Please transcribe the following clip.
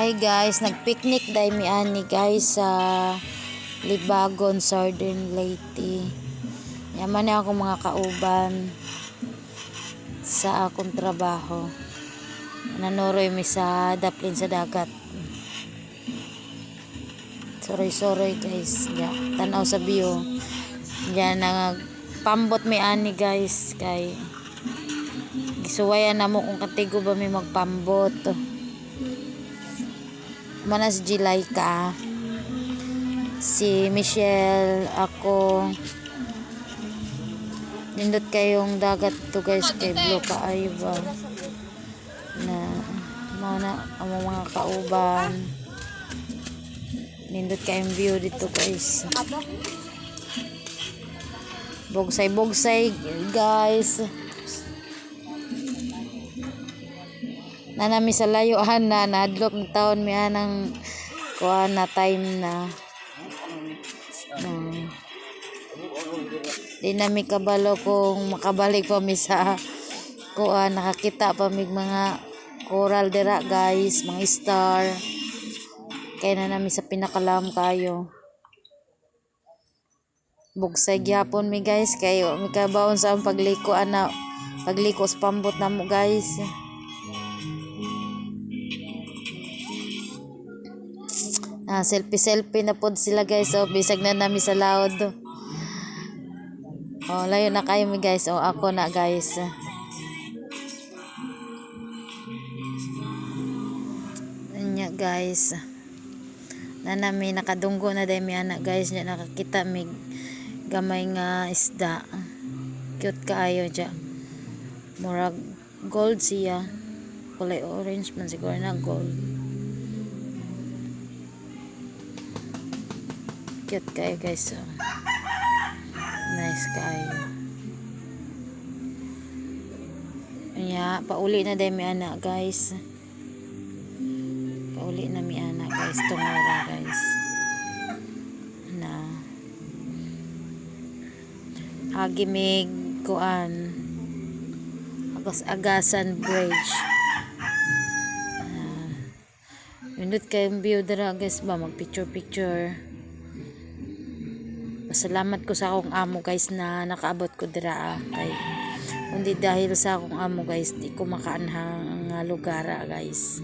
Hi guys, nagpicnic dai mi ani guys sa Libagon, Southern Leyte. Yaman na ako mga kauban sa akong trabaho. Nanoroy mi sa daplin sa dagat. Soroy guys. Ya, tanaw sa view. Yan pambot mi ani guys kay gisuwayan na mo kung katigo ba mi magpambot. Manas July ka, si Michelle, ako, nindot kayong dagat to guys kay blue kaayo ba na mana ang mga kauban, nindot kayong view dito guys, bogsay guys. Nanami sa layuan na nadlok ng taon mi anang kuha na time na di nami kabalo kung makabalik pa mi sa kuha, nakakita pa mi mga coral dira guys, mga star, kaya na nami sa pinakalam kayo bugsay gyapon mi guys, kayo mi kabaon sa pagliko sa pambot na mo guys. Selfie na pod sila guys. So bisag na nami sa laod. Oh, layo na kayo mi guys. Oh, ako na guys. Nya guys. Na nami nakadunggo na dai mi ana guys. Nya nakakita mi gamay nga isda. Cute kaayo dya. Murag gold siya. Kulay orange man siguro na gold. Cute kayo guys, oh. Nice kayo. Nya pauli na dai mi ana guys. Pauli na mi ana guys, tungora guys. Na Agimig kuan Agasan Bridge. Nindot kayong view dira guys ba, mag picture. Pasalamat ko sa akong amo guys na nakaabot ko dira kay kundi dahil sa akong amo guys di ko makaanhang nga lugar guys.